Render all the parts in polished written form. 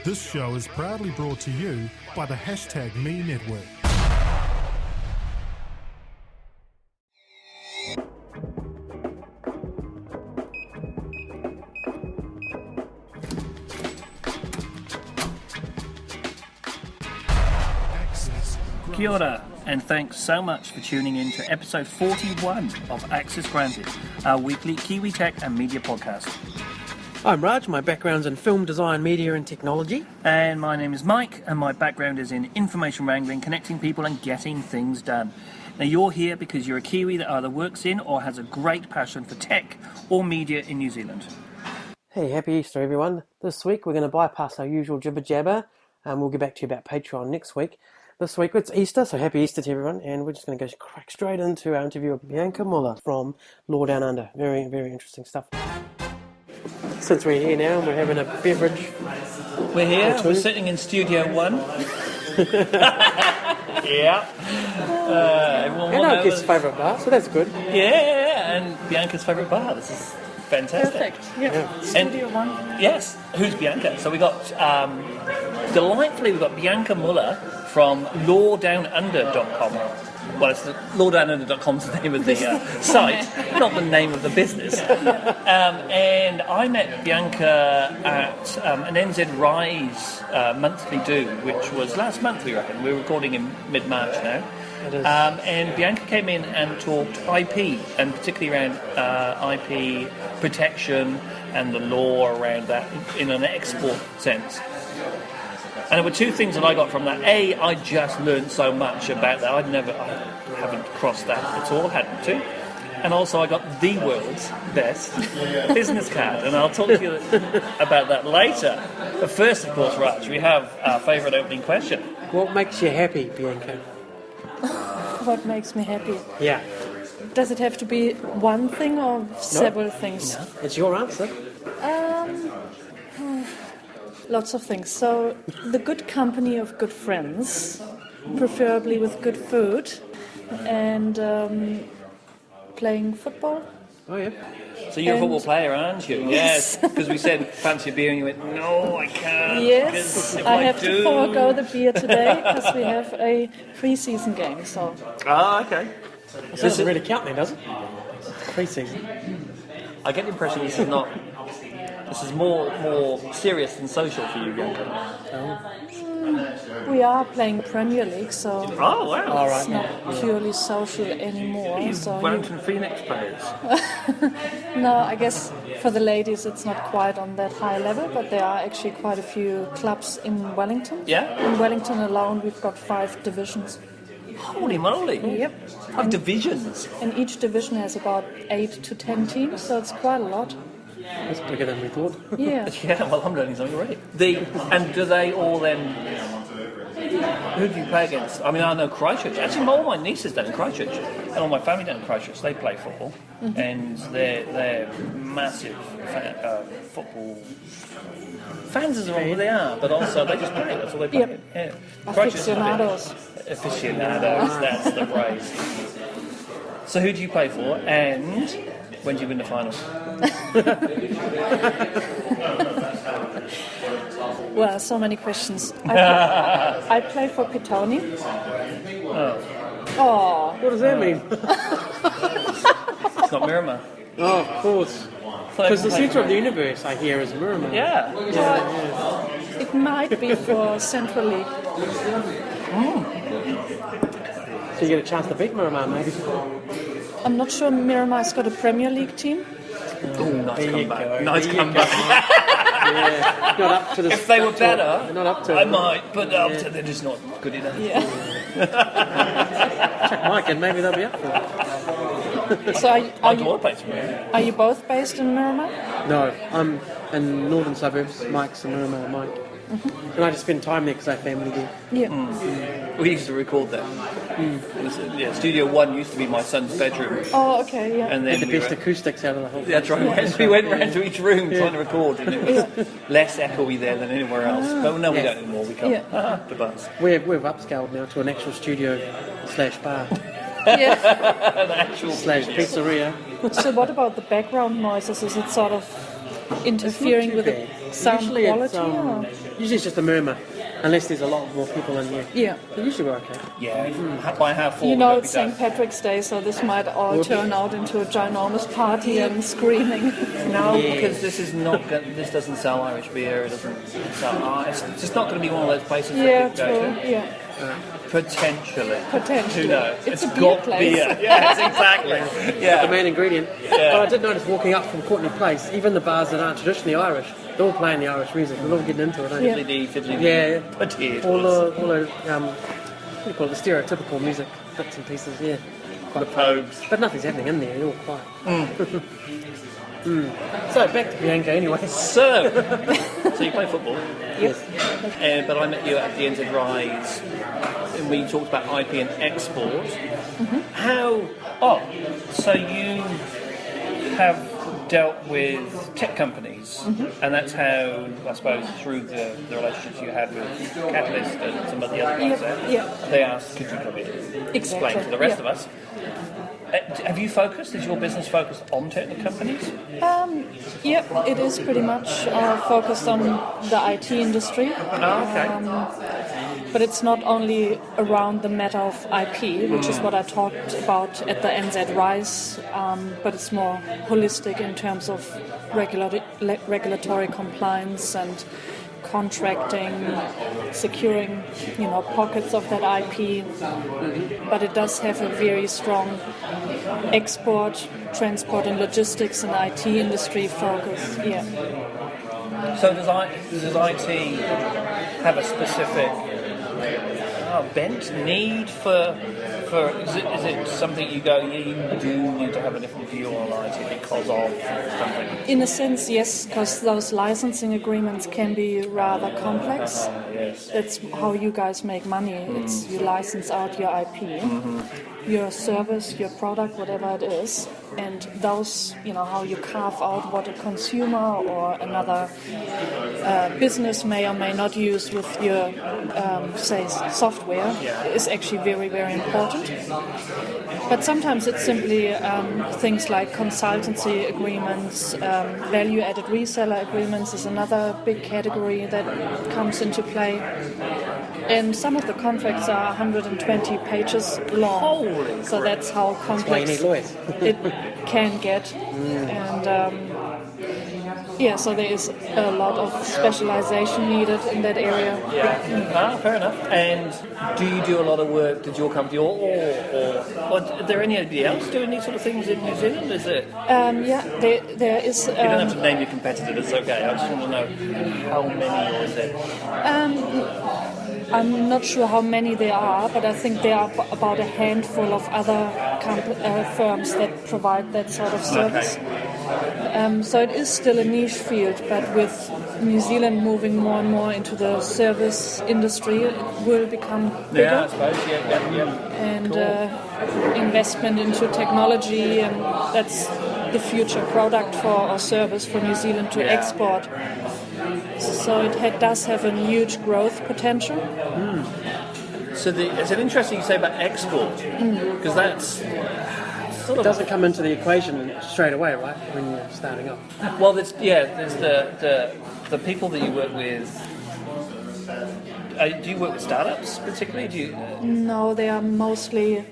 This show is proudly brought to you by the #Me Network. Kia ora, and thanks so much for tuning in to episode 41 of Access Granted, our weekly Kiwi tech and media podcast. I'm Raj, my background's in film design, media and technology. And my name is Mike, and my background is in information wrangling, connecting people and getting things done. Now you're here because you're a Kiwi that either works in or has a great passion for tech or media in New Zealand. Hey, happy Easter everyone. This week we're going to bypass our usual jibber jabber, and we'll get back to you about Patreon next week. This week it's Easter, so happy Easter to everyone, and we're just going to go crack straight into our interview with Bianca from Law Downunder. Very, very interesting stuff. Since we're here now and we're having a beverage. We're here, we're sitting in Studio 1. Yeah. And our guest's favourite bar, so that's good. Yeah, and Bianca's favourite bar. This is fantastic. Perfect. Yeah. Studio 1. Yes. Who's Bianca? So we got, delightfully, we've got Bianca Muller from lawdownunder.com. Well, it's lawdownunder.com's the name of the site, not the name of the business. And I met Bianca at an NZ Rise monthly do, which was last month, we reckon. We're recording in mid-March now. And Bianca came in and talked IP, and particularly around IP protection and the law around that in an export sense. And there were two things that I got from that. A, I just learned so much about that. I haven't crossed that at all, hadn't to. And also I got the world's best business card, and I'll talk to you about that later. But first, of course, Raj, we have our favourite opening question. What makes you happy, Bianca? What makes me happy? Yeah. Does it have to be one thing or several things? No. It's your answer. Lots of things. So, the good company of good friends, preferably with good food, and playing football. Oh, yeah. So you're a football player, aren't you? Yes. Because we said, fancy a beer, and you went, no, I can't. Yes, I have to forego the beer today because we have a pre-season game. So. Ah, okay. This doesn't really count then, does it? Pre-season. I get the impression this is not... This is more serious than social for you, Bianca. We are playing Premier League, so Oh, wow. All it's not purely social anymore. So Wellington Phoenix players. No, I guess for the ladies it's not quite on that high level, but there are actually quite a few clubs in Wellington. Yeah? In Wellington alone we've got 5 divisions. Holy moly. Yep. 5 divisions. And each division has about 8 to 10 teams, so it's quite a lot. That's bigger than we thought. Yeah. Yeah, well, I'm learning something already. And do they all then... Who do you play against? I mean, I know Christchurch. Actually, all my nieces down in Christchurch, and all my family down in Christchurch, they play football. Mm-hmm. And they're massive football fans is the wrong word they are, but also they just play. That's all they play. Yep. Yeah. Aficionados. Aficionados, that's the phrase. So who do you play for, and when do you win the final? Well, so many questions. I play for Petone. Oh. What does that mean? It's not Miramar. Oh, of course. Because the centre of the universe, I hear, is Miramar. Yeah. It might be for Central League. So you get a chance to beat Miramar, maybe. I'm not sure Miramar's got a Premier League team. Oh, nice comeback. Go. Nice comeback. Yeah, not up to the. If they were better, not up to I might, but they're just not good enough. Yeah. Check Mike and maybe they'll be up for it. So are you both based in Miramar? No, I'm in northern suburbs. Mike's in Miramar, Mike. Mm-hmm. And I just spend time there because I have family there. Yeah. We used to record there. Studio 1 used to be my son's bedroom. Oh, okay, yeah. And then the best acoustics out of the whole That's right. Yeah. We went round to each room trying to record, and it was less echoey there than anywhere else. But no, we don't anymore. We can't. The buzz. We've upscaled now to an actual studio / bar. Yeah. An actual / pizzeria. So what about the background noises? Is it sort of interfering with it? sound Usually quality. usually it's just a murmur, unless there's a lot more people in here. Yeah. But usually we're okay. Yeah, by how full You know, would it's it be St. Patrick's Day, so this might all turn out into a ginormous party and screaming. done? No, because this is not. This doesn't sell Irish beer. It doesn't sell. It's just not going to be one of those places Yeah, that people go true. to. Yeah. Potentially. Potentially. Who knows? It's a beer got place. beer. Yes, exactly. The main ingredient. But I did notice walking up from Courtney Place, even the bars that aren't traditionally Irish, they're all playing the Irish music. They're all getting into it, aren't Yeah. they? Fiddly, Yeah. potatoes. All the what do you call it, the stereotypical music bits and pieces, yeah. The pogues. But nothing's happening in there, you're all quiet. So, back to Bianca anyway. So you play football. Yes. But I met you at the NZ Rise, and we talked about IP and export. So you have dealt with tech companies, and that's how, I suppose, through the relationships you had with Catalyst and some of the other guys there, they asked, could you come in and explain to the rest of us? Have you focused? Is your business focused on tech companies? Yep, it is pretty much focused on the IT industry. But it's not only around the matter of IP, which is what I talked about at the NZ Rise, but it's more holistic in terms of regulatory compliance and contracting, securing, pockets of that IP. But it does have a very strong export, transport and logistics and IT industry focus. Yeah. So does IT have a specific bent need for is it something you go, you do need to have a different view on IT because of something? In a sense, yes, because those licensing agreements can be rather complex. Yes. That's how you guys make money. It's you license out your IP, your service, your product, whatever it is, and those, how you carve out what a consumer or another business may or may not use with your, say, software is actually very, very important. But sometimes it's simply things like consultancy agreements, value-added reseller agreements is another big category that comes into play. And some of the contracts are 120 pages long. Holy so that's how complex Why you need lawyers. it can get. And so there is a lot of specialization needed in that area. Fair enough. And do you do a lot of work? Did your company, or are there anybody else doing these sort of things in New Zealand? Is it? There is. You don't have to name your competitors. It's okay. I just want to know how many, or is it? I'm not sure how many there are, but I think there are about a handful of other firms that provide that sort of service. So it is still a niche field, but with New Zealand moving more and more into the service industry, it will become bigger. Yeah, I suppose. Yeah. And investment into technology, and that's the future product or service for New Zealand to export. So it does have a huge growth potential. So it's an interesting you say about export, because that's sort of doesn't come into the equation straight away, right, when you're starting up. Well, there's the people that you work with. Do you work with startups particularly? Do you? No, they are mostly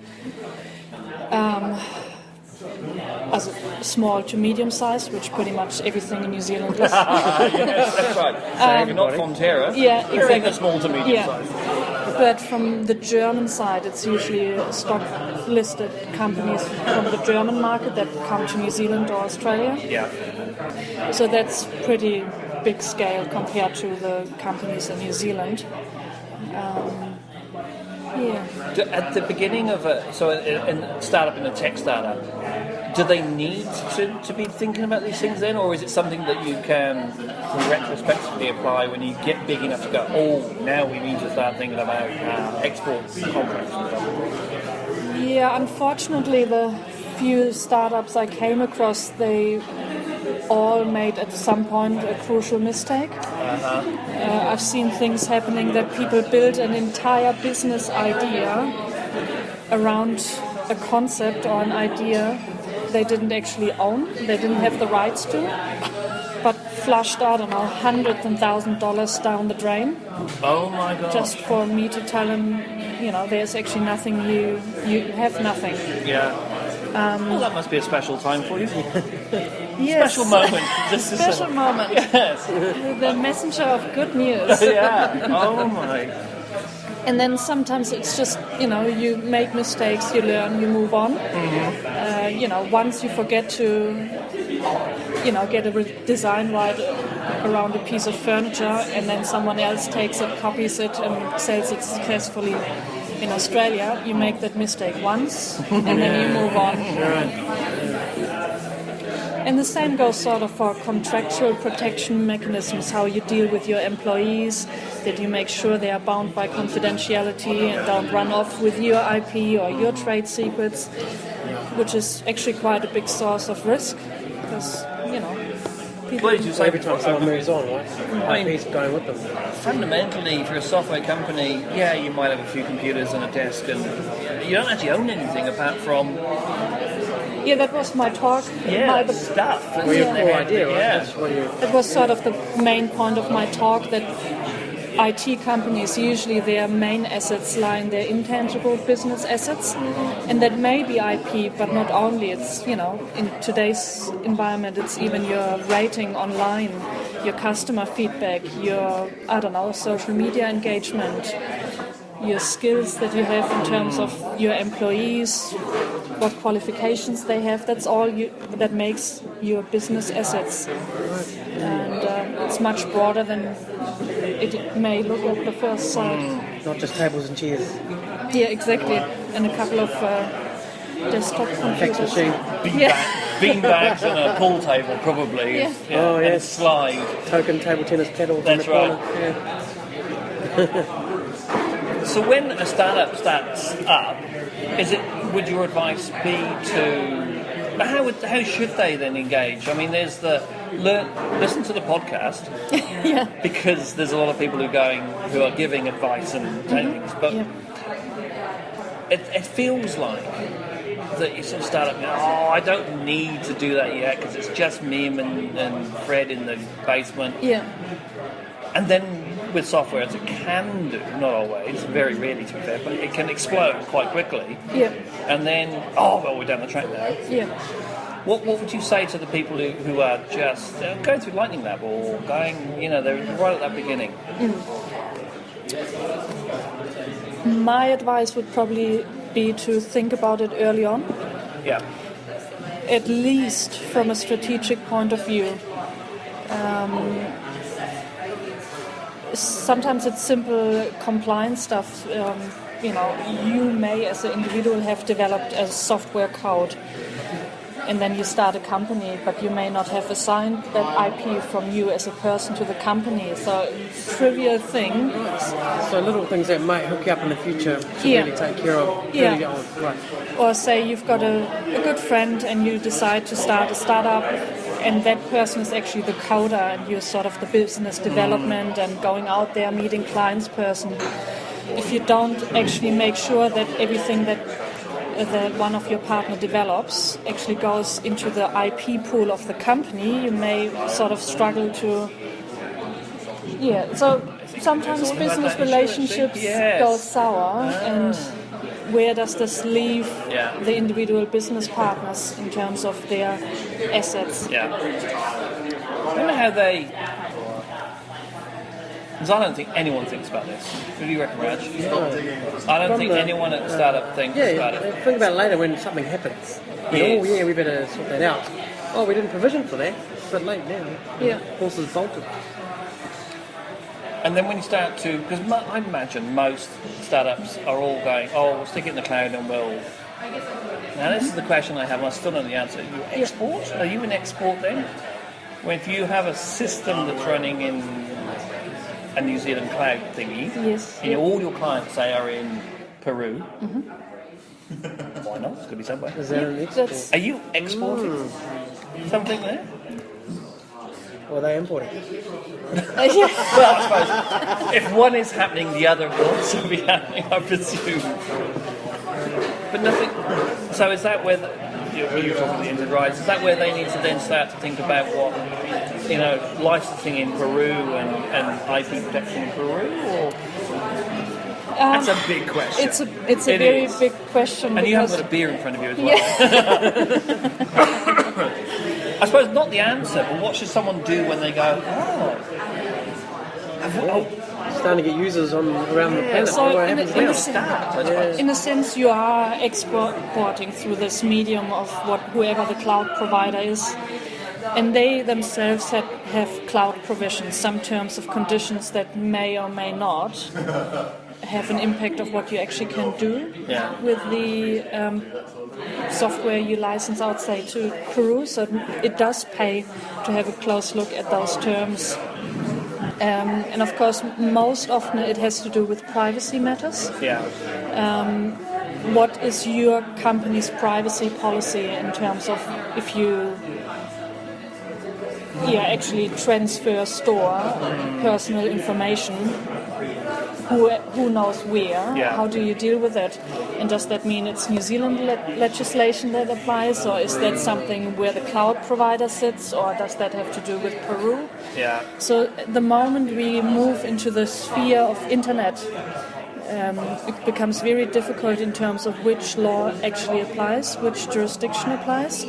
as small to medium size, which pretty much everything in New Zealand is. Yes, that's right. So if you're not Fonterra, you're in the small to medium size. But from the German side, it's usually stock-listed companies from the German market that come to New Zealand or Australia. Yeah. So that's pretty big scale compared to the companies in New Zealand. At the beginning of a startup in a tech startup, do they need to be thinking about these things then, or is it something that you can retrospectively apply when you get big enough to go, now we need to start thinking about export contracts and stuff? Yeah, unfortunately, the few startups I came across, they all made at some point a crucial mistake. I've seen things happening that people build an entire business idea around a concept or an idea they didn't actually own, they didn't have the rights to. but flushed, I don't know, hundreds and $1,000s down the drain, Oh my God. just for me to tell him, there's actually nothing, you have nothing. Yeah. Well, that must be a special time for you. Yes. Special moment. This is Special moment. Yes. The messenger of good news. Yeah. Oh my. And then sometimes it's just, you make mistakes, you learn, you move on. Once you forget to, get a design right around a piece of furniture, and then someone else takes it, copies it, and sells it successfully in Australia, you make that mistake once, and then you move on. And the same goes sort of for contractual protection mechanisms, how you deal with your employees, that you make sure they are bound by confidentiality and don't run off with your IP or your trade secrets, which is actually quite a big source of risk, because, people... What did you say Every time someone moves on, right? I mean- IP's going with them. Fundamentally, for a software company, yeah, you might have a few computers and a desk, and you don't actually own anything apart from Yeah, that was my talk. the stuff. Well, your core idea, right? Yeah. That's what you... That was sort of the main point of my talk, that IT companies, usually their main assets lie in their intangible business assets, and that may be IP, but not only. It's, in today's environment, it's even your rating online, your customer feedback, your, social media engagement, your skills that you have in terms of your employees, what qualifications they have. That's all that makes your business assets. And it's much broader than it may look at the first sight. Not just tables and chairs. Yeah, exactly. And a couple of desktop Fax computers. machine. Beanbags and a pool table, probably. Yeah. Oh, and a yes. slide. Token table tennis paddles That's in the corner. right. Yeah. So when a startup starts up, would your advice be to... How should they then engage? I mean, there's listen to the podcast, because there's a lot of people who are giving advice and things, but it feels like that you sort of start up and go, I don't need to do that yet because it's just me and Fred in the basement. Yeah. And then with software, as it can do, not always, very rarely to be fair, but it can explode quite quickly. Yeah. And then, we're down the track now. Yeah. What would you say to the people who are just going through Lightning Lab or going, they're right at that beginning? My advice would probably be to think about it early on, Yeah. at least from a strategic point of view. Sometimes it's simple compliance stuff. You may, as an individual, have developed a software code, and then you start a company, but you may not have assigned that IP from you as a person to the company. So, trivial thing. So little things that might hook you up in the future to really take care of early on. Right. Or say you've got a good friend and you decide to start a startup, and that person is actually the coder, and you're sort of the business development and going out there meeting clients person. If you don't actually make sure that everything that one of your partner develops actually goes into the IP pool of the company, you may sort of struggle to... Yeah, so sometimes business relationships go sour, and where does this leave the individual business partners in terms of their assets? Yeah. I don't know how they... Because I don't think anyone thinks about this. What do you reckon, Raj? I don't think anyone at the startup thinks about it. Think about it later when something happens. Yes. We better sort that out. Oh, we didn't provision for that. It's a bit late now. Yeah. Horses bolted. And then when you start to... Because I imagine most startups are all going, we'll stick it in the cloud and we'll... Now, this is the question I have, and I still don't know the answer. You export? Are you in export then? When if you have a system that's running in a New Zealand cloud thingy, and all your clients, say, are in Peru, why not? It's got to be somewhere. Is that an export? Are you exporting something there? Or are they importing? Well, I suppose if one is happening, the other will also be happening, I presume. But nothing. So is that where you're talking the enterprise? Is that where they need to then start to think about what licensing in Peru and IP protection in Peru, or that's a big question. It's a very big question. And you haven't got a beer in front of you as well. I suppose not the answer, but what should someone do when they go, starting to get users around the planet. So in a sense, you are exporting through this medium of whoever the cloud provider is, and they themselves have cloud provisions, some terms of conditions that may or may not have an impact of what you actually can do with the software you license out, say, to Peru. So it does pay to have a close look at those terms. And of course, most often it has to do with privacy matters. What is your company's privacy policy in terms of if you actually transfer, store personal information? Who knows where? How do you deal with it? And does that mean it's New Zealand legislation that applies, or is that something where the cloud provider sits, or does that have to do with Peru? So the moment we move into the sphere of internet, it becomes very difficult in terms of which law actually applies, which jurisdiction applies.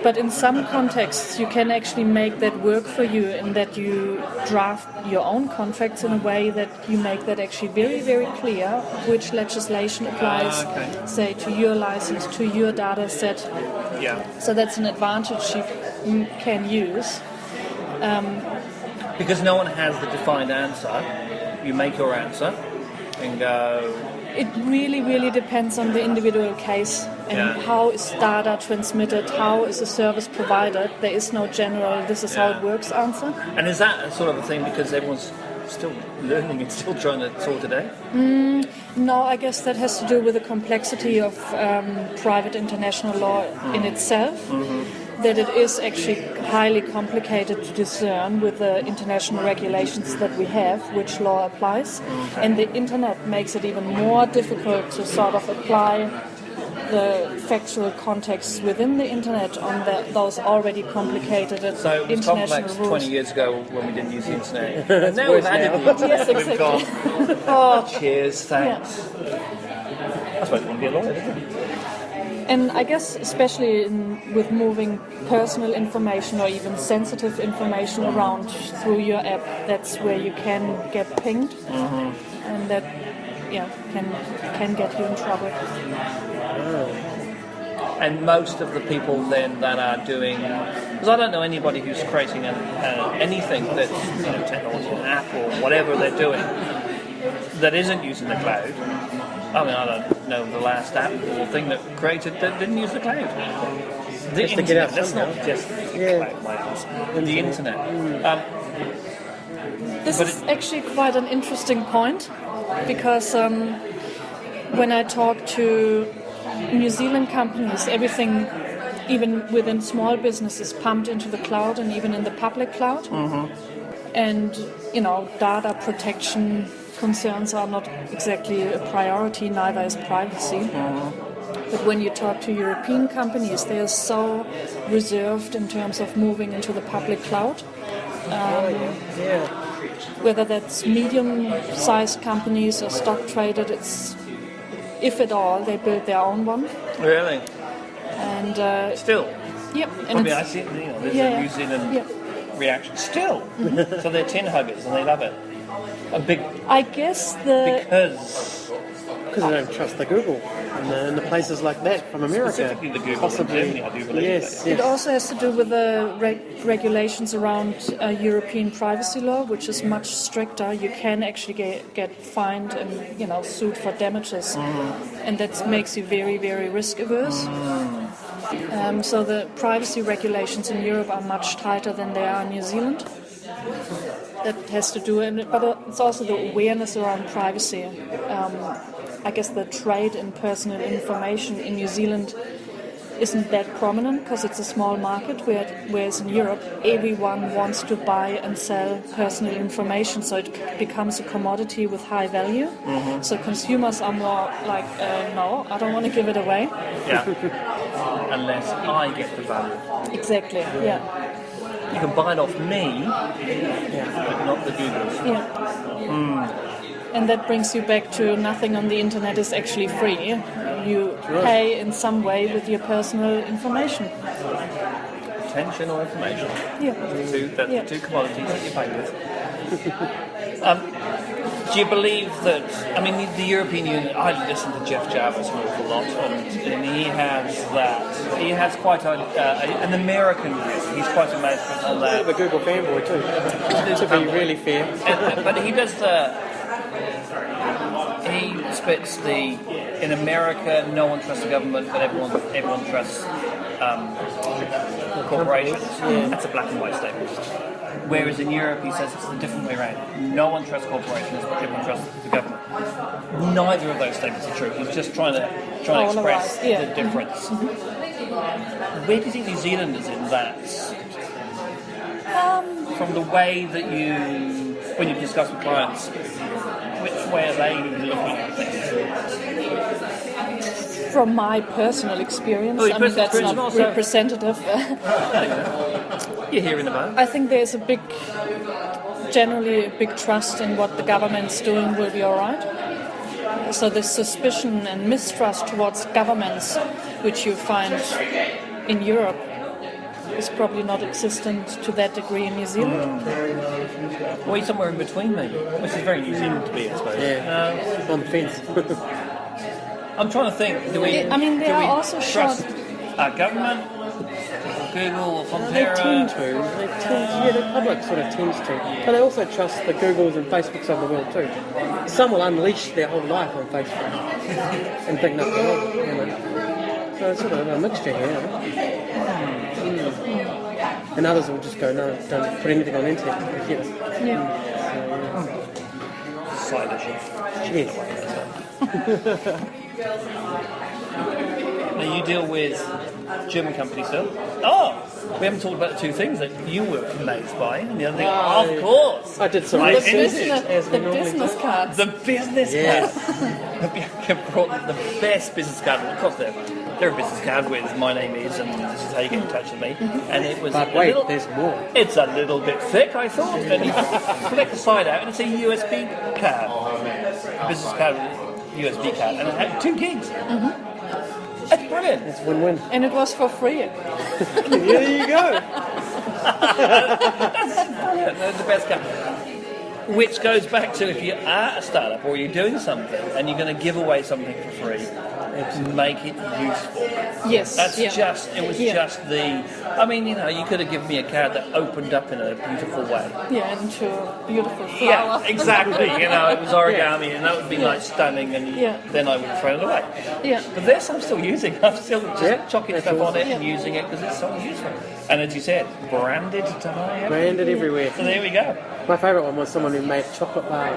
But in some contexts, you can actually make that work for you in that you draft your own contracts in a way that you make that actually very, very clear which legislation applies, say, to your license, to your data set. So that's an advantage you can use. Because no one has the defined answer. You make your answer and go... It really, really depends on the individual case and how is data transmitted, how is a service provided. There is no general, this is how it works answer. And is that sort of a thing because everyone's still learning and still trying to sort it out? No, I guess that has to do with the complexity of private international law in itself. That it is actually highly complicated to discern with the international regulations that we have, which law applies. And the internet makes it even more difficult to sort of apply the factual contexts within the internet on those already complicated so it was international complex rules. 20 years ago when we didn't use the internet. And now we've added the internet. Yes, exactly. We've gone, cheers, thanks. I suppose it wouldn't be a lawyer, isn't it? And I guess especially with moving personal information or even sensitive information around through your app, that's where you can get pinged, and that can get you in trouble. And most of the people then that are doing, because I don't know anybody who's creating anything that's technology, an app or whatever they're doing that isn't using the cloud. I mean, I don't know the last app or thing that created that didn't use the cloud. The internet, that's not just the cloud, my ass. The internet. This is actually quite an interesting point, because when I talk to New Zealand companies, everything, even within small businesses, pumped into the cloud and even in the public cloud. And, data protection concerns are not exactly a priority, neither is privacy. But when you talk to European companies, they are so reserved in terms of moving into the public cloud. Whether that's medium-sized companies or stock traded, if at all, they build their own one. Really? And still? Yep. And I see, there's a New Zealand reaction. Still? So they're tin huggers and they love it. I guess because they don't trust the Google and the places like that from America. Specifically the Google possibly. in Germany, I do believe. Yes. It also has to do with the regulations around European privacy law, which is much stricter. You can actually get fined and sued for damages, and that makes you very, very risk averse. So the privacy regulations in Europe are much tighter than they are in New Zealand. That has to do, but it's also the awareness around privacy. I guess the trade in personal information in New Zealand isn't that prominent because it's a small market, whereas in Europe everyone wants to buy and sell personal information, so it becomes a commodity with high value. So consumers are more like, no, I don't want to give it away. Unless I get the value. Exactly, You can buy it off me, but not the Googles. Yeah. And that brings you back to nothing on the internet is actually free. You pay in some way with your personal information. Attention or information. Yeah. That's the two commodities that you pay with. Do you believe that, I mean, the European Union, I listen to Jeff Jarvis an awful lot, and he has quite an American view. He's quite amazed on that. A bit of a Google fanboy too, to be really fair. But he does he spits in America, no one trusts the government, but everyone trusts corporations. That's a black and white statement. Whereas in Europe, he says it's the different way around. No one trusts corporations, but everyone trusts the government. Neither of those statements are true. He's just trying to express the difference. Where do you think New Zealand is in that? From the way that when you discuss with clients, which way are they looking at things? From my personal experience, that's not representative. You're hearing about it. I think there's generally a big trust in what the government's doing will be all right. So the suspicion and mistrust towards governments, which you find in Europe, is probably not existent to that degree in New Zealand. Well, you're somewhere in between, maybe, which is very New Zealand to be, I suppose. Yeah, on the fence. I'm trying to think. Do we also trust our government, Google, or Fonterra? The public sort of tends to. But they also trust the Googles and Facebooks of the world too. Some will unleash their whole life on Facebook and think nothing of it, So it's sort of a mixture here. And others will just go, no, don't put anything on the internet. Side issue. Yes. Now you deal with German companies still. Oh, we haven't talked about the two things that you were amazed by, and the other thing, of course, I did some the research. business cards. The business card. Bianca brought the best business card. Of course, they're a business card with my name is, and this is how you get in touch with me. And it was. But wait, there's more. It's a little bit thick, I thought. And you flick the side out, and it's a USB card, a business card, USB card, and it had 2 gigs. That's brilliant. It's win-win. And it was for free. There you go. That's brilliant. That's the best card. Which goes back to if you are a startup or you're doing something and you're going to give away something for free, make it useful. Yes. That's just the. I mean, you could have given me a card that opened up in a beautiful way. Yeah, into a beautiful flower. Yeah, exactly. It was origami, and that would be like stunning, and then I would throw it away. Yeah. But this I'm still using. I'm still just chucking stuff on it and using it because it's so useful. And as you said, branded to high. Branded everywhere. So there we go. My favourite one was someone who made a chocolate bar,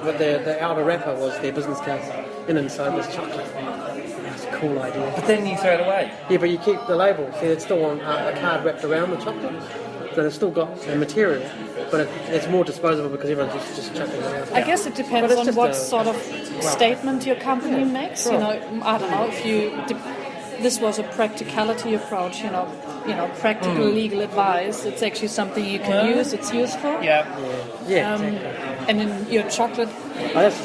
but the outer wrapper was their business card, and inside was chocolate. That's a cool idea. But then you throw it away. Yeah, but you keep the label. See, it's still on a card wrapped around the chocolate, so it's still got the material, but it's more disposable because everyone's just chucking it out. I guess it depends on what sort of statement your company makes. I don't know if this was a practicality approach. Practical legal advice. It's actually something you can use. It's useful. Yeah. Exactly. And in your chocolate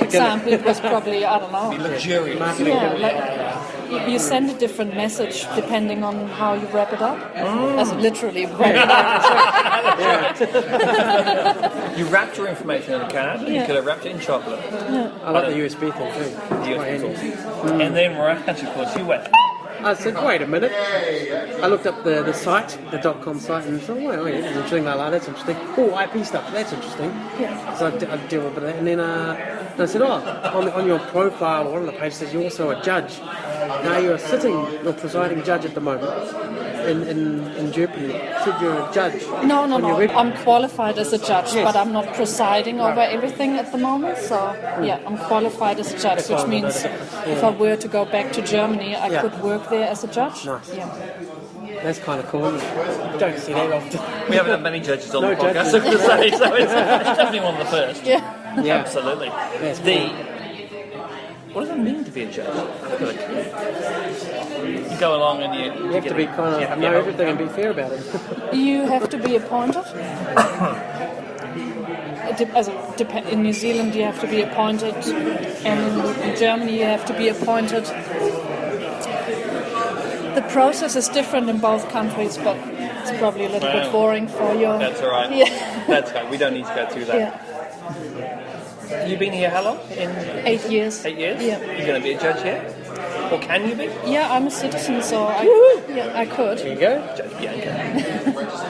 example, it was probably, I don't know. Luxurious. You send a different message depending on how you wrap it up. As literally wrap it up. You wrapped your information in a card, and you could have wrapped it in chocolate. Yeah. I like the USB thing too. The USB thing. And then right, of course, you went. I said, wait a minute. I looked up the site, the .com site, and thought, wait, that's interesting. That's interesting. Oh, IP stuff, that's interesting. Yeah. So I deal with that. And then I said, on your profile, one of the pages says you're also a judge. Now you're presiding judge at the moment in Germany. Said you're a judge. No. I'm qualified as a judge, but I'm not presiding over everything at the moment. So, I'm qualified as a judge, which means if I were to go back to Germany, I could work there as a judge. Nice. Yeah. That's kind of cool. You don't see that often. We haven't had many judges on the podcast, so it's definitely one of the first. Yeah. Absolutely. What does it mean to be a judge? You go along and you have to be kind of know everything and be fair about it. You have to be appointed. In New Zealand you have to be appointed, and in Germany you have to be appointed. The process is different in both countries, but it's probably a little bit boring for you. That's all right. Yeah. That's right. We don't need to go through that. Yeah. You've been here how long? 8 years. 8 years? Yeah. You're going to be a judge here? Or can you be? Yeah, I'm a citizen, so I could. There you go. Judge Bianca.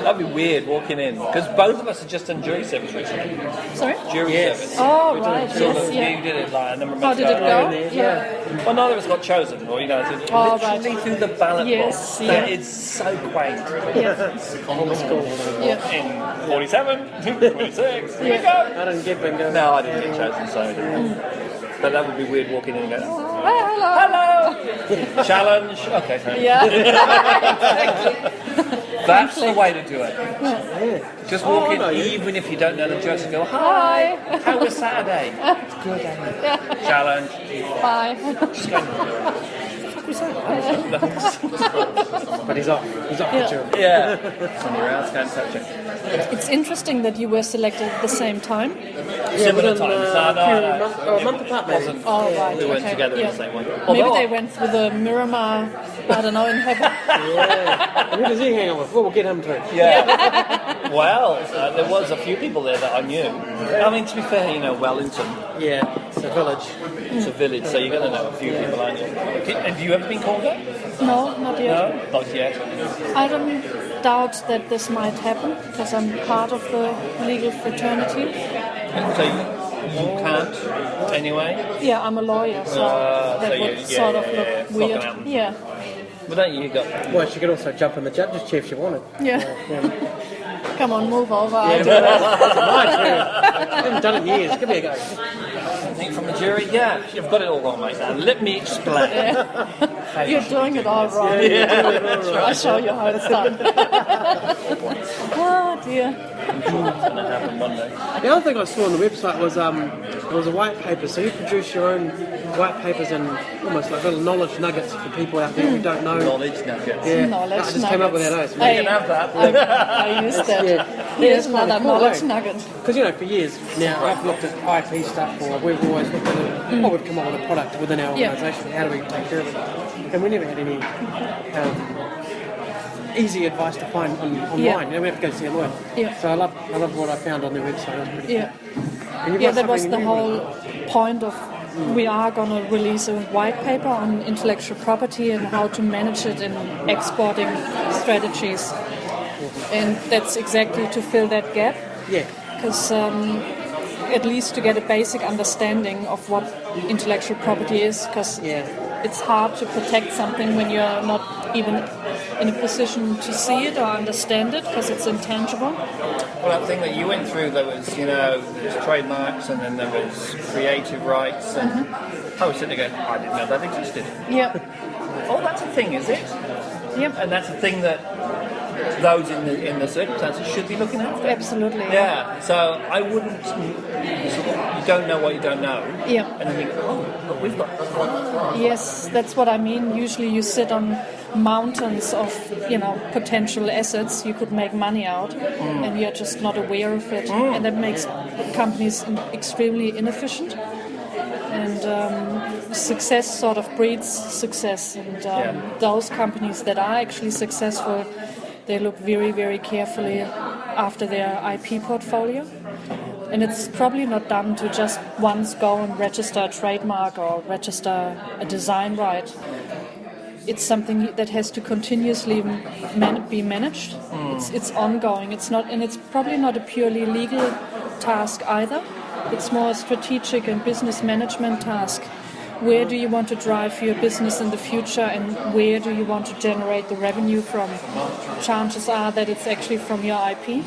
That'd be weird walking in, because both of us have just done jury service recently. Sorry? Jury service. Oh, right. Sort of, Yes, you did it like a number of How months did it ago. go? Yeah. Well, neither of us got chosen, or literally through the ballot box. Yeah. That is so quaint. Yeah. Old school. Yeah. In 47, 26, here we go. I didn't get bingo. No, I didn't get chosen, so I didn't. But that would be weird walking in and going, Hello. hello! Challenge. Okay, fair enough. Yeah. Exactly. That's the way to do it. Just walk in, I know you. even if you don't know the judge, and go, hi, how was Saturday? It's good, Challenge. Bye. Just go, But he's off. He's off the jury. yeah. Somewhere else, go and touch it. It's interesting that you were selected at the same time. Similar times. No. A month apart, maybe. Wasn't. Oh, right. We went okay. together in the same one. Maybe Although- they went through the Miramar, I don't know, in heaven. Yeah. And who does he hang on with? Well, we'll get him too. Yeah. Well, there was a few people there that I knew. I mean, to be fair, Wellington, Yeah, it's a village. it's a village, so you're going to know a few people, aren't you? Have you ever been called up? No, not yet. No, not yet. I don't doubt that this might happen because I'm part of the legal fraternity. So you can't anyway? Yeah, I'm a lawyer, so that so would you- sort of yeah, look yeah, it's not weird. gonna happen. Yeah, But don't you got... Well, she could also jump in the judge's chair if she wanted. yeah. Come on, move over. I'll do it. My turn. I haven't done it in years. Give me a go. Think from the jury? Yeah, you've got it all wrong, mate. Now, let me explain. You're doing it all wrong. I'll show you how it's done. Oh dear. I'm sure that's going to happen one day. The other thing I saw on the website was it was a white paper. So you produce your own white papers and almost like little knowledge nuggets for people out there who don't know. Knowledge nuggets. Yeah, Knowledge I just came up with that. nuggets. You can have that. I used that. Yeah. Here's Yeah, another it's cool, knowledge eh? nugget. Because for years now I've looked at IP stuff, or we've always looked at we've come up with a product within our Yeah. organisation. How do we take care of it? And we never had any easy advice to find online. Yeah. We have to go see a lawyer. Yeah. So I love what I found on their website. It was pretty Yeah. cool. And you've Yeah, got that was something the new. whole point of we are going to release a white paper on intellectual property and how to manage it in exporting strategies. And that's exactly to fill that gap, Yeah. because at least to get a basic understanding of what intellectual property is, because Yeah. it's hard to protect something when you're not even in a position to see it or understand it, because it's intangible. Well, that thing that you went through, there was, there's trademarks and then there was creative rights. And I was sitting there going, I didn't know that existed. Yeah. Oh, that's a thing, is it? Yep. And that's a thing that those in the circumstances should be looking after. Absolutely. Yeah, so I wouldn't. You don't know what you don't know. Yeah. And then you go, oh, look, we've got. Yes, that's what I mean. Usually you sit on mountains of, potential assets you could make money out, and you're just not aware of it. And that makes companies extremely inefficient. And success sort of breeds success. And those companies that are actually successful, they look very, very carefully after their IP portfolio. And it's probably not done to just once go and register a trademark or register a design right. It's something that has to continuously be managed. It's ongoing. It's not, and it's probably not a purely legal task either. It's more a strategic and business management task. Where do you want to drive your business in the future, and where do you want to generate the revenue from? Chances are that it's actually from your IP.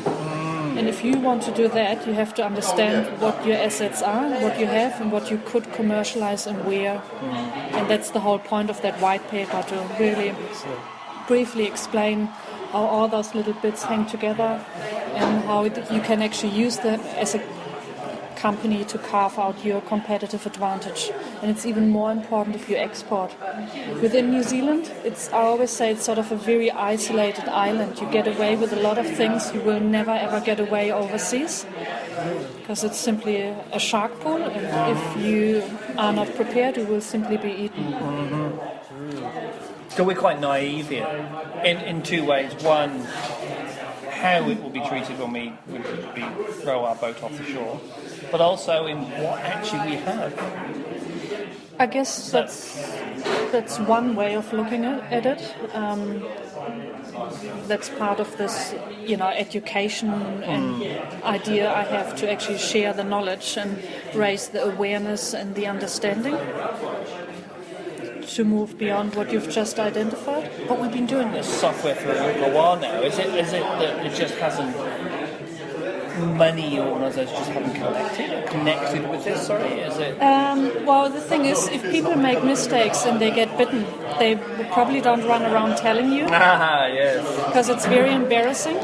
And if you want to do that, you have to understand what your assets are, what you have, and what you could commercialize and where. And that's the whole point of that white paper, to really briefly explain how all those little bits hang together and how you can actually use them as a company to carve out your competitive advantage. And it's even more important if you export. Within New Zealand, I always say it's sort of a very isolated island. You get away with a lot of things you will never ever get away overseas, because it's simply a shark pool, and if you are not prepared, you will simply be eaten. So we're quite naive here in two ways. One, how it will be treated when we throw our boat off the shore, but also in what actually we have. I guess that's one way of looking at it. That's part of this, education and idea I have to actually share the knowledge and raise the awareness and the understanding to move beyond what you've just identified. But we've been doing this software for a while now. Is it that it just hasn't, money organisations just haven't connected with this? Sorry, is it? Well, the thing is, if people make mistakes and they get bitten, they probably don't run around telling you. Ah, yes. Because it's very embarrassing.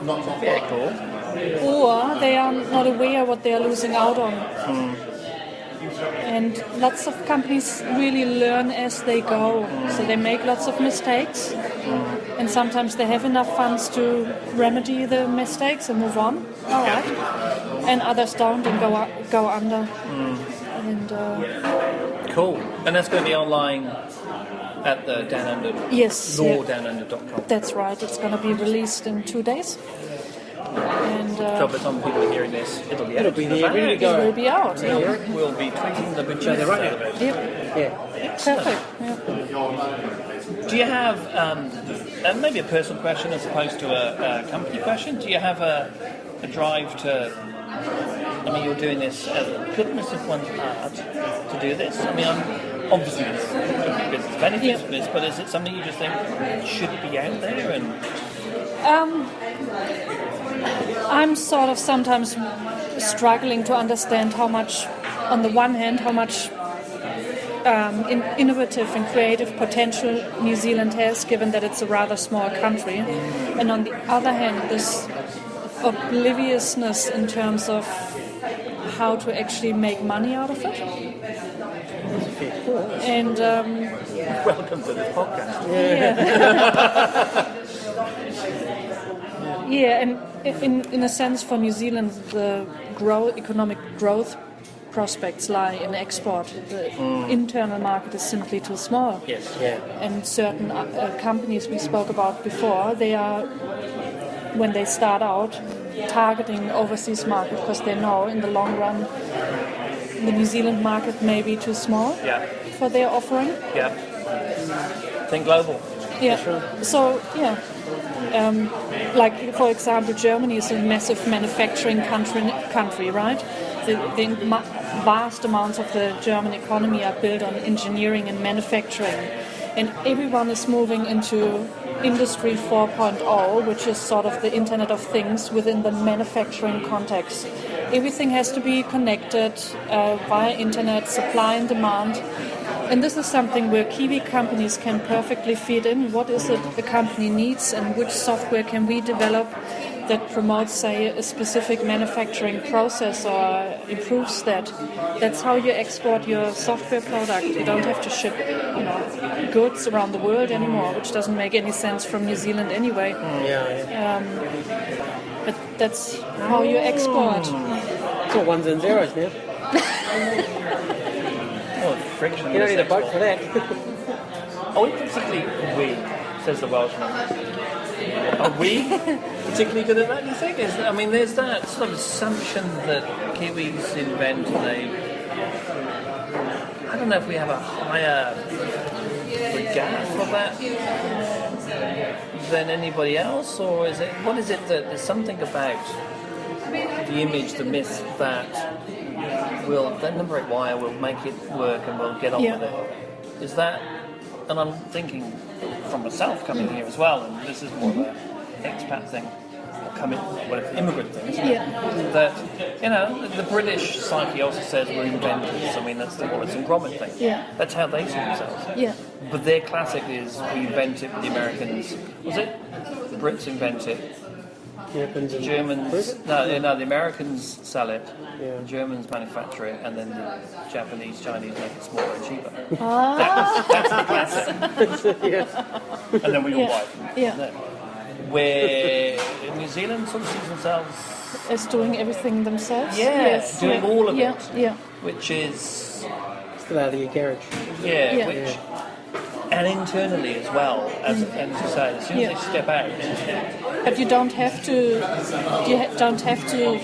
Not very cool. Or they are not aware what they are losing out on. And lots of companies really learn as they go. So they make lots of mistakes. And sometimes they have enough funds to remedy the mistakes and move on. All right. And others don't and go under. And cool. And that's going to be online at the Down Under. Yes. Lawdownunder.com. That's right. It's going to be released in 2 days. And so by the time people are hearing this, it'll be out. It'll be there, ready to go. It will be out. Yeah. We'll be tweeting the pictures right now. Yep. Yeah. Perfect. Yeah. Do you have, maybe a personal question as opposed to a company question, do you have a drive to, you're doing this as a goodness of one's heart to do this? Obviously there's business benefits for this, but is it something you just think should be out there? And I'm sort of sometimes struggling to understand how much, on the one hand, how much innovative and creative potential New Zealand has, given that it's a rather small country, and on the other hand, this obliviousness in terms of how to actually make money out of it. And welcome to this podcast. Yeah, and in a sense, for New Zealand, the economic growth prospects lie in export. The internal market is simply too small. Yes. Yeah. And certain companies we spoke about before, they are, when they start out, targeting overseas market because they know in the long run the New Zealand market may be too small for their offering. Yeah. Think global. Yeah. So, yeah. Like, for example, Germany is a massive manufacturing country, right? The vast amounts of the German economy are built on engineering and manufacturing. And everyone is moving into Industry 4.0, which is sort of the Internet of Things within the manufacturing context. Everything has to be connected via Internet, supply and demand. And this is something where Kiwi companies can perfectly fit in. What is it a company needs and which software can we develop that promotes, say, a specific manufacturing process or improves that. That's how you export your software product. You don't have to ship, goods around the world anymore, which doesn't make any sense from New Zealand anyway. But that's how you export. It's all ones and zeros now. Friction. You don't need a boat for that. Are we particularly says the Welshman. Are we particularly good at that, do you think? There's that sort of assumption that Kiwis invent I don't know if we have a higher regard for that than anybody else, or what is it that there's something about the image, the myth that that number 8 wire will make it work and we'll get on with it? Is that, and I'm thinking from myself coming here as well, and this is more of an expat thing, immigrant thing, isn't it? That, the British psyche also says we're inventors. That's the Wallace and Gromit thing. That's how they see themselves. But their classic is we invent it with the Americans. Was it? The Brits invent it. Happens in Germans, no, the Americans sell it, Yeah. the Germans manufacture it, and then the Japanese, Chinese make it smaller and cheaper. Ah. That's the classic. yeah. And then we all Yeah. buy it from Yeah. them. Where New Zealand sort of sees themselves, Is doing everything themselves? doing all of yeah. it, Yeah. which is, Still out of your garage. yeah, Yeah. which, and internally as well, as you say, as soon as they step out, But you don't have to. Don't have to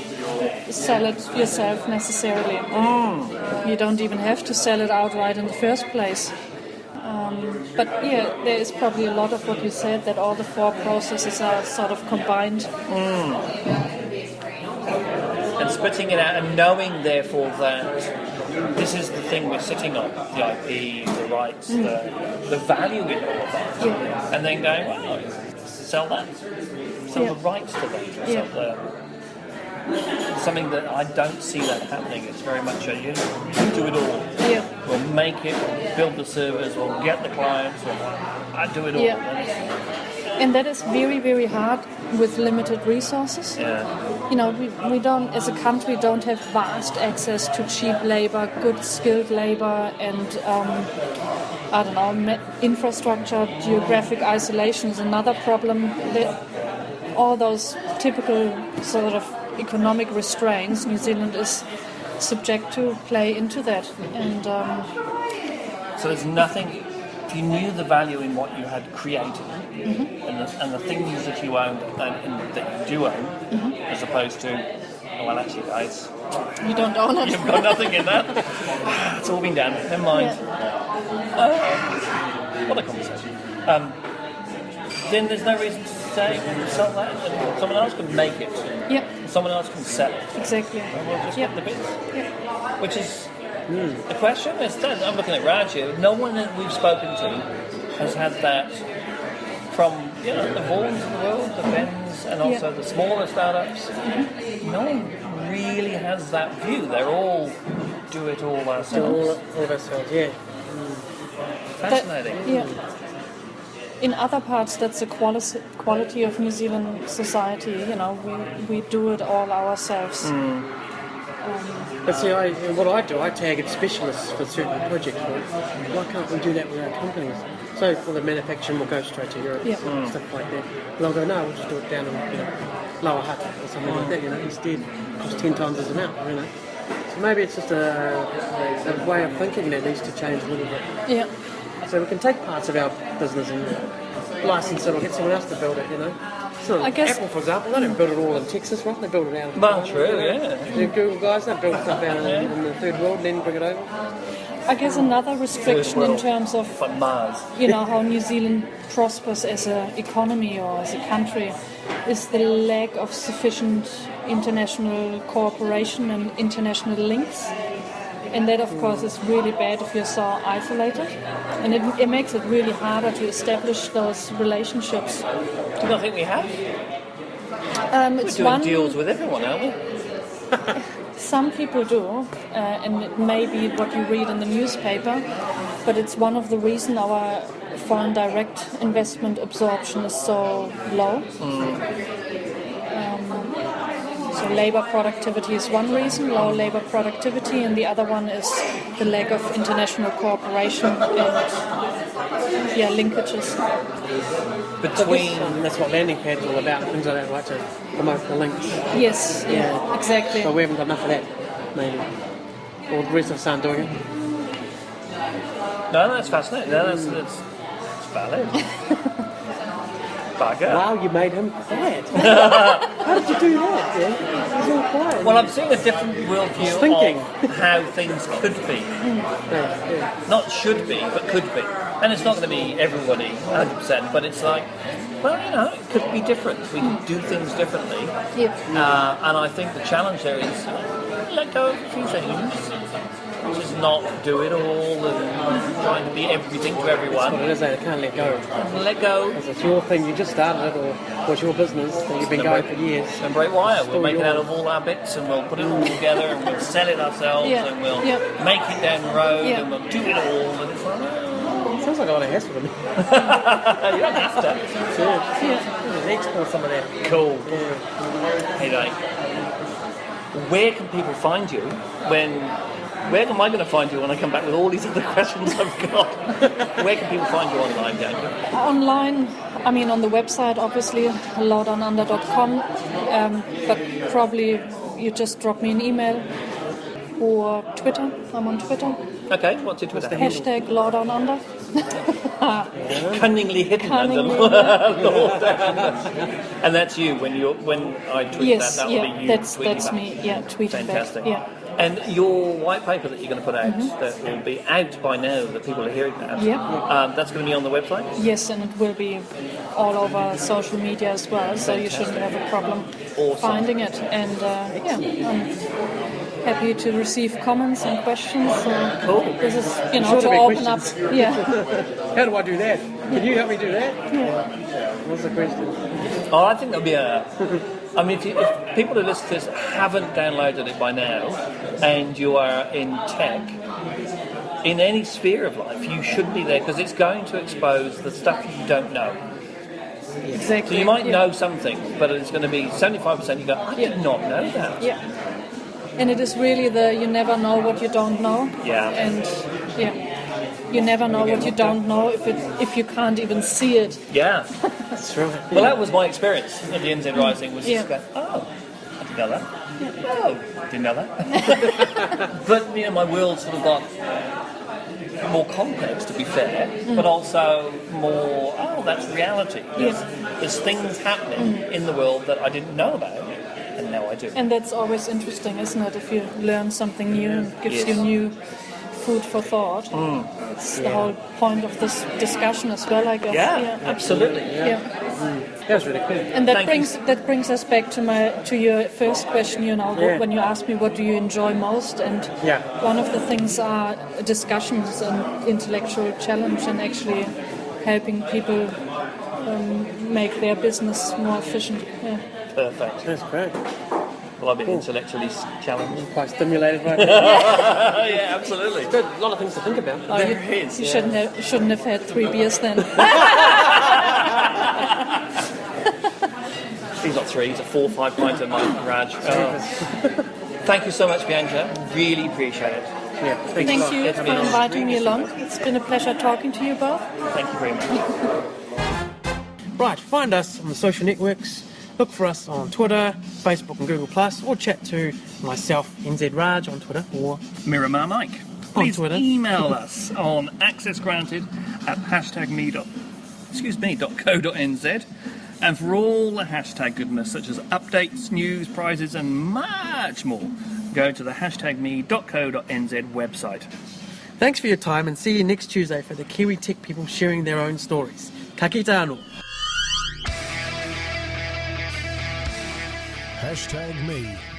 sell it yourself necessarily. You don't even have to sell it outright in the first place. But yeah, there is probably a lot of what you said, that all the four processes are sort of combined. and spitting it out and knowing therefore that this is the thing we're sitting on, the IP, the rights, the value in all of that, Yeah. and then going, well, sell that, sell Yeah. the rights to that, Yeah. sell something that I don't see that happening. It's very much a you do it all. Yeah. We'll make it, we'll build the servers, we'll get the clients, I do it all. Yeah. And that is very, very hard with limited resources. Yeah. You know, we don't, as a country, don't have vast access to cheap labor, good skilled labor, and I don't know, infrastructure. Geographic isolation is another problem. All those typical sort of economic restraints New Zealand is subject to play into that. And So there's nothing. If you knew the value in what you had created and the things that you owned and that you do own, as opposed to, oh, well, actually, guys, you don't own it. you've got nothing in that. It's all been done. Never mind. What a conversation. Then there's no reason to say we'll sell that, and someone else can make it. Yep, Someone else can sell it. exactly. And we'll just Yep. get the bits. Yep. Which is the question. I'm looking at Raj here. No one that we've spoken to has had that from the Vaughans of the world, the Bens, and also the smaller startups. No one really has that view. They're all do it all ourselves. All of ourselves, yeah. Fascinating. Yeah. In other parts, that's the quality of New Zealand society. You know, we do it all ourselves. But see, what I do, I target specialists for certain projects. Right? Why can't we do that with our companies? So for the manufacturing, we'll go straight to Europe, Yeah. stuff like that. And I'll go, no, we'll just do it down in Lower Hutt or something like that. Instead, cost 10 times as amount. So maybe it's just a way of thinking that needs to change a little bit. Yeah. So we can take parts of our business and license it or get someone else to build it. So I guess- Apple, for example, they don't build it all in Texas, right? They build it out. Well, true, yeah. The Google guys, they build stuff out in the third world and then bring it over. I guess another restriction in terms of But Mars. how New Zealand prospers as an economy or as a country is the lack of sufficient international cooperation and international links. And that, of course, is really bad if you're so isolated. And it makes it really harder to establish those relationships. Do you not think we have? We're It's doing one, deals with everyone, aren't we? Some people do, and it may be what you read in the newspaper, but it's one of the reasons our foreign direct investment absorption is so low. So labor productivity is one reason, low labor productivity, and the other one is the lack of international cooperation and linkages. Between That's what landing pads are all about, things like that, right, to promote the links. Yes, yeah, exactly. So we haven't got enough of that, maybe. Or the rest of us aren't doing it. No, that's fascinating. No, that's valid. Bugger. Wow, you made him quiet. How did you do that? Yeah? He's all quiet. Well, I'm seeing a different worldview thinking. of how things could be. Yeah. Not should be, but could be. And it's not going to be everybody 100%, but it's like, well, it could be different. We can do things differently. Yep. And I think the challenge there is let go of a few things. Just not do it all and trying to be everything to everyone. What it is, they can't let go. Let go. Because it's your thing, you just started it, or it's your business that you've been going for years. And break wire. We'll Still make it out yours. of all our bits and we'll put it all together and we'll sell it ourselves Yeah. and we'll Yeah. make it down the road Yeah. and we'll do it all. And it's like, Sounds like a lot of hassle to me. You don't have to. Export some of that. Cool. Yeah. Hey, mate. Where can people find you where am I going to find you when I come back with all these other questions I've got? Where can people find you online, Bianca? Online, I mean on the website, obviously, lawdownunder.com, but probably you just drop me an email or Twitter. I'm on Twitter. Okay, what's your Twitter handle? Hashtag Law Downunder. Cunningly hidden under Law Downunder. And that's you when I tweet Yes, that will yeah, be you that's tweeting back. me. Yeah, tweeting Fantastic. back. Yeah. And your white paper that you're going to put out, that will be out by now, that people are hearing that, Yeah. that's going to be on the website? Yes, and it will be all over social media as well, so you shouldn't have a problem finding it. And I'm happy to receive comments and questions. Cool. This is, Sure to be open questions. up. Yeah. How do I do that? Can you help me do that? Yeah. What's the question? Oh, I think there'll be I mean, if people who listen to this haven't downloaded it by now, and you are in tech, in any sphere of life, you should be there, because it's going to expose the stuff you don't know. Exactly. So you might know something, but it's going to be 75% you go, I did not know that. Yeah. And it is really you never know what you don't know. Yeah. And you never know what you don't know if you can't even see it. Yeah. That's true. Well, that was my experience at the NZ Rising, was just Yeah. going, oh, I didn't know that. Oh, didn't know that. But, my world sort of got more complex, to be fair, but also more, that's reality. There's things happening in the world that I didn't know about, and now I do. And that's always interesting, isn't it? If you learn something new and gives Yes. you new food for thought. It's the whole point of this discussion as well, I guess. Yeah, absolutely. Yeah. That was really cool. And that Thank brings us back to your first question, when you asked me what do you enjoy most, and one of the things are discussions and intellectual challenge and actually helping people make their business more efficient. Yeah. Perfect. That's great. Well, I've been intellectually challenged. Quite stimulated by that. Yeah, absolutely. Good. A lot of things to think about. Oh, There is, you yeah. shouldn't have had 3 beers then. He's not 3, he's a 4 or 5 pints a night, Raj. Thank you so much, Bianca. Really appreciate it. Yeah. Thank you It's for been inviting me along. It's been a pleasure talking to you both. Thank you very much. Right, find us on the social networks. Look for us on Twitter, Facebook and Google+, or chat to myself, NZ Raj, on Twitter, or Miramar Mike. On Please Twitter. email us on #me.co.nz, and for all the hashtag goodness, such as updates, news, prizes, and much more, go to the #me.co.nz website. Thanks for your time, and see you next Tuesday for the Kiwi tech people sharing their own stories. Ka kite anō. #me.co.nz